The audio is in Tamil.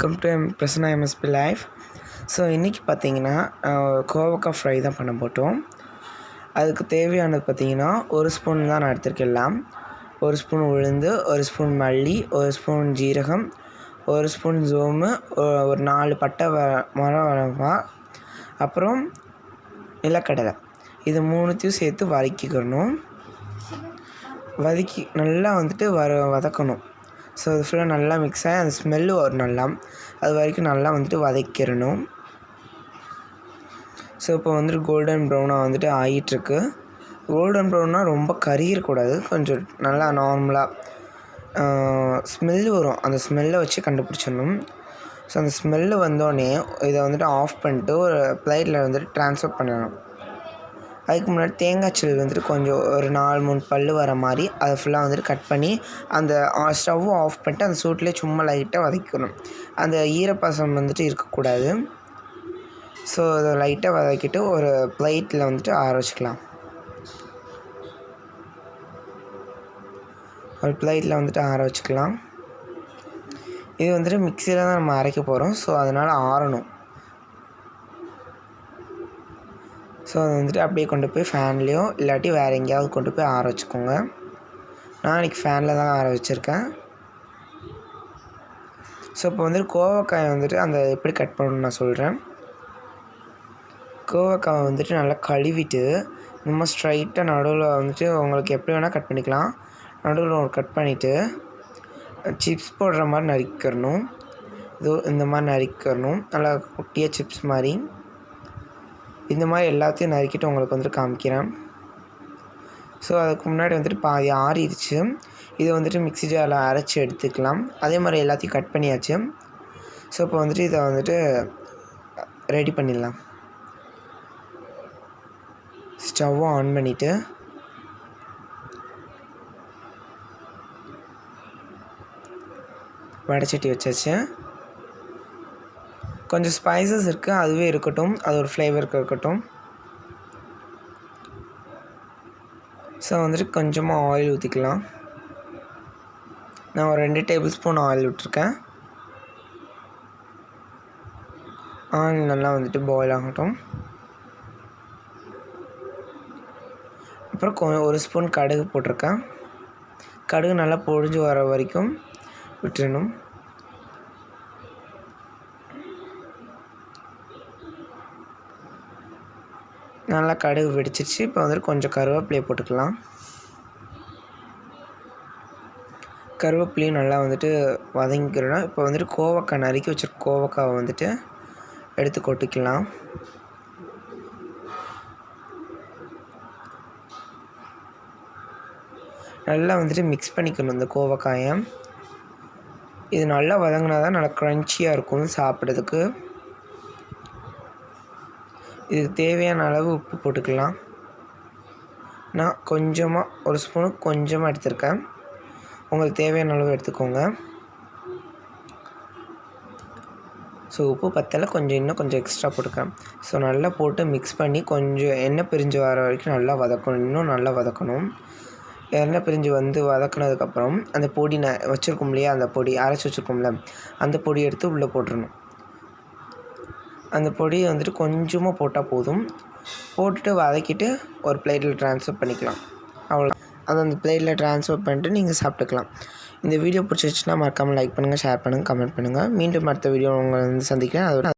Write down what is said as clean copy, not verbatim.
Welcome to Prasanna MSP life. So இன்றைக்கி பார்த்தீங்கன்னா கோவக்காய் ஃப்ரை தான் பண்ண போட்டோம். அதுக்கு தேவையானது பார்த்தீங்கன்னா 1 ஸ்பூன் தான் நான் எடுத்துருக்கலாம். 1 ஸ்பூன் உளுந்து, 1 ஸ்பூன் மல்லி, 1 ஸ்பூன் ஜீரகம், 1 ஸ்பூன் சோம்பு, ஒரு 4 பட்டை மிளகா, அப்புறம் நிலக்கடலை. இது 3த்தையும் சேர்த்து வதக்கிக்கணும். நல்லா வதக்கணும். ஸோ அது ஃபுல்லாக நல்லா மிக்ஸ் ஆகி அந்த ஸ்மெல்லு வரும் நல்லா. அது வரைக்கும் நல்லா வதக்கிடணும். ஸோ இப்போ கோல்டன் ப்ரௌனாக ஆகிட்டுருக்கு. கோல்டன் ப்ரௌனாக ரொம்ப கறியிடக்கூடாது, கொஞ்சம் நல்லா நார்மலாக ஸ்மெல்லு வரும். அந்த ஸ்மெல்லை வச்சு கண்டுபிடிச்சிடணும். ஸோ அந்த ஸ்மெல்லு வந்தோடனே இதை ஆஃப் பண்ணிட்டு ஒரு பிளேட்டில் ட்ரான்ஸ்ஃபர் பண்ணணும். அதுக்கு முன்னாடி தேங்காய் சில் கொஞ்சம் ஒரு 4-3 பல் வர மாதிரி அதை ஃபுல்லாக கட் பண்ணி அந்த ஸ்டவ்வும் ஆஃப் பண்ணிட்டு அந்த சூட்லேயே சும்மா லைட்டாக வதக்கணும். அந்த ஈரப்பசம் இருக்கக்கூடாது. ஸோ அதை லைட்டாக வதக்கிட்டு ஒரு பிளேட்டில் ஆற வச்சுக்கலாம். ஒரு பிளேட்டில் ஆற வச்சுக்கலாம். இது மிக்சியில் தான் நம்ம அரைக்க போகிறோம். ஸோ அதனால் ஆறணும். ஸோ அதை அப்படியே கொண்டு போய் ஃபேன்லேயோ இல்லாட்டி வேறு எங்கேயாவது கொண்டு போய் ஆற வச்சுக்கோங்க. நான் இன்றைக்கி ஃபேனில் தான் ஆற வச்சுருக்கேன். ஸோ இப்போ கோவக்காயை அந்த எப்படி கட் பண்ணணும்னு நான் சொல்கிறேன். கோவக்காயை நல்லா கழுவிட்டு நம்ம ஸ்ட்ரைட்டாக நடுவில் உங்களுக்கு எப்படி வேணால் கட் பண்ணிக்கலாம். நடுவில் ஒரு கட் பண்ணிவிட்டு சிப்ஸ் போடுற மாதிரி நறுக்கிடணும். இந்த மாதிரி நறுக்கிடணும். நல்லா குட்டியாக சிப்ஸ் மாதிரி. இந்த மாதிரி எல்லாத்தையும் நறுக்கிட்டு உங்களுக்கு காமிக்கிறேன். ஸோ அதுக்கு முன்னாடி பாதி ஆறிடுச்சு. இதை மிக்ஸி ஜாரில் அரைச்சி எடுத்துக்கலாம். அதே மாதிரி எல்லாத்தையும் கட் பண்ணியாச்சு. ஸோ இப்போ இதை ரெடி பண்ணிடலாம். ஸ்டவ்வை ஆன் பண்ணிவிட்டு வடைச்சட்டி வச்சாச்சு. கொஞ்சம் ஸ்பைசஸ் இருக்குது, அதுவே இருக்கட்டும். அது ஒரு ஃப்ளேவருக்கு இருக்கட்டும். ஸோ கொஞ்சமாக ஆயில் ஊற்றிக்கலாம். நான் ஒரு 2 டேபிள் ஸ்பூன் ஆயில் விட்டுருக்கேன். ஆயில் நல்லா பாயில் ஆகட்டும். அப்புறம் 1 ஸ்பூன் கடுகு போட்டிருக்கேன். கடுகு நல்லா பொரிஞ்சு வர வரைக்கும் விட்டுறணும். நல்லா கடுகு வெடிச்சிச்சு. இப்போ கொஞ்சம் கருவேப்பிலையை போட்டுக்கலாம். கருவேப்பிலையும் நல்லா வதங்கிக்கிறோம். இப்போ கோவக்காய் நறுக்கி வச்சுருக்க கோவக்காவை எடுத்து கொட்டிக்கலாம். நல்லா மிக்ஸ் பண்ணிக்கணும் இந்த கோவக்காயை. இது நல்லா வதங்கினா தான் நல்லா க்ரன்ச்சியாக இருக்கும் சாப்பிட்றதுக்கு. இதுக்கு தேவையான அளவு உப்பு போட்டுக்கலாம். நான் கொஞ்சமாக 1 ஸ்பூனுக்கு கொஞ்சமாக எடுத்துருக்கேன். உங்களுக்கு தேவையான அளவு எடுத்துக்கோங்க. ஸோ உப்பு பத்தலை, இன்னும் கொஞ்சம் எக்ஸ்ட்ரா போட்டுக்கிறேன். ஸோ நல்லா போட்டு மிக்ஸ் பண்ணி கொஞ்சம் எண்ணெய் பிரிஞ்சு வர வரைக்கும் நல்லா வதக்கணும். இன்னும் நல்லா வதக்கணும். எண்ணெய் பிரிஞ்சு வதக்கினதுக்கப்புறம் அந்த பொடி வச்சுருக்கோம் இல்லையா, அந்த பொடி அரைச்சி வச்சுருக்கோம்ல, அந்த பொடி எடுத்து உள்ளே போட்டுடணும். அந்த பொடியை கொஞ்சமாக போட்டால் போதும். போட்டுட்டு வதக்கிட்டு ஒரு பிளேட்டில் ட்ரான்ஸ்ஃபர் பண்ணிக்கலாம். அவ்வளோ அந்த பிளேட்டில் ட்ரான்ஸ்ஃபர் பண்ணிட்டு நீங்கள் சாப்பிட்டுக்கலாம். இந்த வீடியோ பிடிச்சிருச்சுன்னா மறக்காமல் லைக் பண்ணுங்கள், ஷேர் பண்ணுங்கள், கமெண்ட் பண்ணுங்கள். மீண்டும் அடுத்த வீடியோ உங்களை சந்திக்கிறேன். அதோட